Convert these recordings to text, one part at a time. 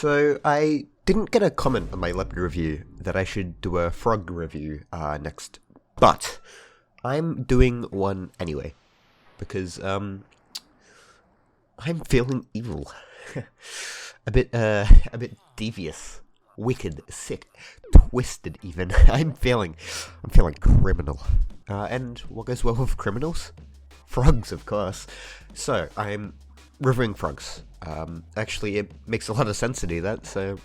So I didn't get a comment on my Leopard review that I should do a frog review next, but I'm doing one anyway because I'm feeling evil, a bit devious, wicked, sick, twisted. Even I'm feeling criminal. And what goes well with criminals? Frogs, of course. So I'm reviewing frogs. Actually, it makes a lot of sense to do that, so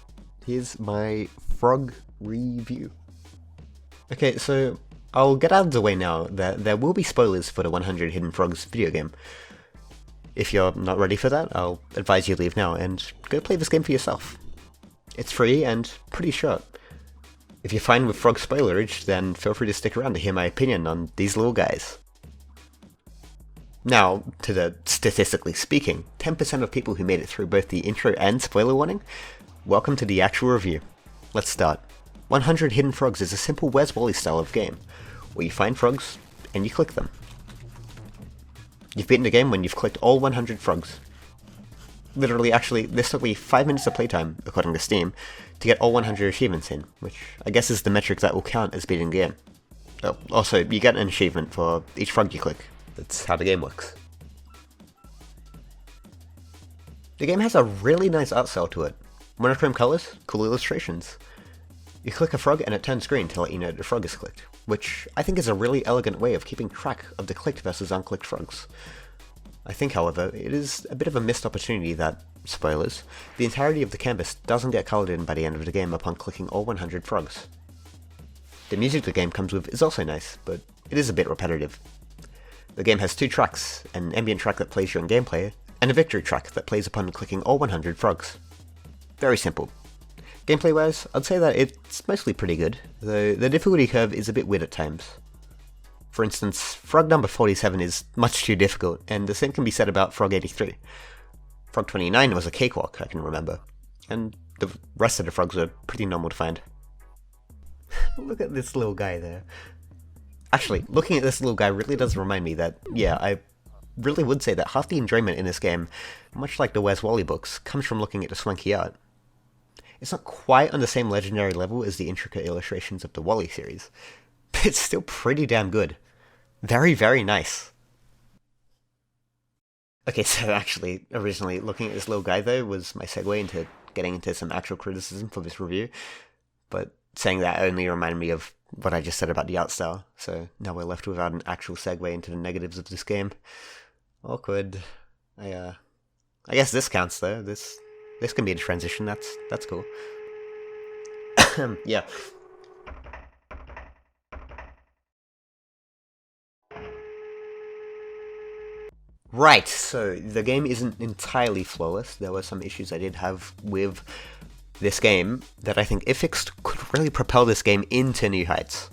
here's my frog review. Okay, so I'll get out of the way now that there will be spoilers for the 100 Hidden Frogs video game. If you're not ready for that, I'll advise you leave now and go play this game for yourself. It's free and pretty short. If you're fine with frog spoilerage, then feel free to stick around to hear my opinion on these little guys. Now, to the statistically speaking, 10% of people who made it through both the intro and spoiler warning, welcome to the actual review. Let's start. 100 Hidden Frogs is a simple Where's Wally style of game, where you find frogs and you click them. You've beaten the game when you've clicked all 100 frogs. Literally, actually, this took me 5 minutes of playtime, according to Steam, to get all 100 achievements in, which I guess is the metric that will count as beating the game. Oh, also, you get an achievement for each frog you click. That's how the game works. The game has a really nice art style to it. Monochrome colors, cool illustrations. You click a frog and it turns green to let you know the frog is clicked, which I think is a really elegant way of keeping track of the clicked versus unclicked frogs. I think, however, it is a bit of a missed opportunity that, spoilers, the entirety of the canvas doesn't get colored in by the end of the game upon clicking all 100 frogs. The music the game comes with is also nice, but it is a bit repetitive. The game has two tracks, an ambient track that plays during gameplay, and a victory track that plays upon clicking all 100 frogs. Very simple. Gameplay-wise, I'd say that it's mostly pretty good, though the difficulty curve is a bit weird at times. For instance, frog number 47 is much too difficult, and the same can be said about frog 83. Frog 29 was a cakewalk, I can remember, and the rest of the frogs are pretty normal to find. Look at this little guy there. Actually, looking at this little guy really does remind me that, yeah, I really would say that half the enjoyment in this game, much like the Where's Wally books, comes from looking at the swanky art. It's not quite on the same legendary level as the intricate illustrations of the Wally series, but it's still pretty damn good. Very, very nice. Okay, so actually, originally, looking at this little guy though was my segue into getting into some actual criticism for this review, but saying that only reminded me of what I just said about the art style, so now we're left without an actual segue into the negatives of this game. Awkward. I guess this counts though. This can be a transition. That's cool. Yeah. Right, so the game isn't entirely flawless. There were some issues I did have with this game that I think, if fixed, could really propel this game into new heights.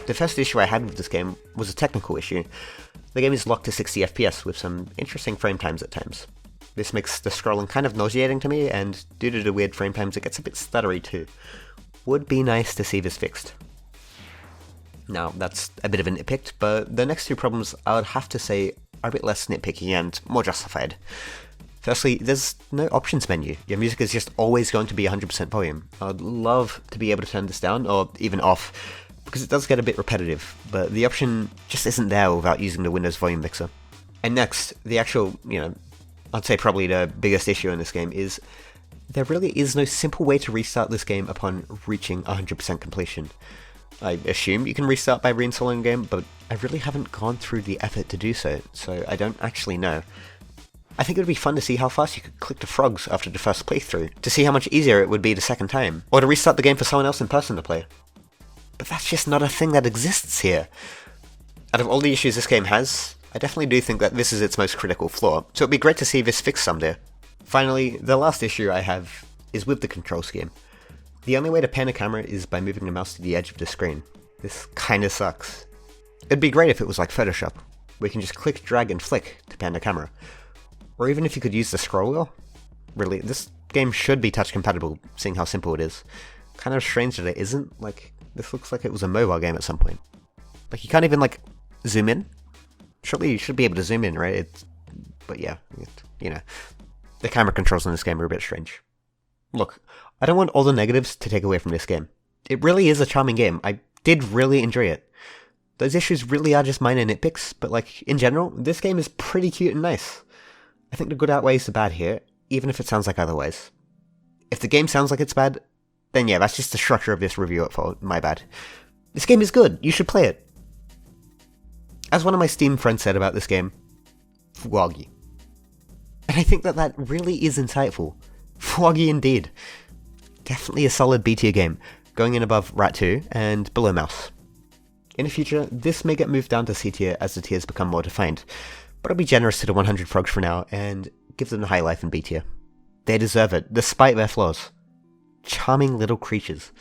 The first issue I had with this game was a technical issue. The game is locked to 60 FPS with some interesting frame times at times. This makes the scrolling kind of nauseating to me, and due to the weird frame times it gets a bit stuttery too. Would be nice to see this fixed. Now, that's a bit of a nitpick, but the next two problems I would have to say are a bit less nitpicky and more justified. Firstly, there's no options menu. Your music is just always going to be 100% volume. I'd love to be able to turn this down, or even off, because it does get a bit repetitive, but the option just isn't there without using the Windows volume mixer. And next, the actual, I'd say probably the biggest issue in this game is there really is no simple way to restart this game upon reaching 100% completion. I assume you can restart by reinstalling the game, but I really haven't gone through the effort to do so I don't actually know. I think it would be fun to see how fast you could click the frogs after the first playthrough, to see how much easier it would be the second time, or to restart the game for someone else in person to play. But that's just not a thing that exists here. Out of all the issues this game has, I definitely do think that this is its most critical flaw, so it'd be great to see this fixed someday. Finally, the last issue I have is with the control scheme. The only way to pan a camera is by moving the mouse to the edge of the screen. This kinda sucks. It'd be great if it was like Photoshop, where you can just click, drag, and flick to pan the camera. Or even if you could use the scroll wheel. Really, this game should be touch compatible, seeing how simple it is. Kind of strange that it isn't. Like, this looks like it was a mobile game at some point. Like, you can't even, zoom in? Surely you should be able to zoom in, right? But yeah, the camera controls in this game are a bit strange. Look, I don't want all the negatives to take away from this game. It really is a charming game. I did really enjoy it. Those issues really are just minor nitpicks, but like, in general, this game is pretty cute and nice. I think the good outweighs the bad here, even if it sounds like otherwise. If the game sounds like it's bad, then yeah, that's just the structure of this review at fault, my bad. This game is good, you should play it. As one of my Steam friends said about this game, Fwoggy. And I think that really is insightful. Fwoggy indeed. Definitely a solid B tier game, going in above Rat 2 and below Mouse. In the future, this may get moved down to C tier as the tiers become more defined, but I'll be generous to the 100 frogs for now and give them the high life in B tier. They deserve it, despite their flaws. Charming little creatures.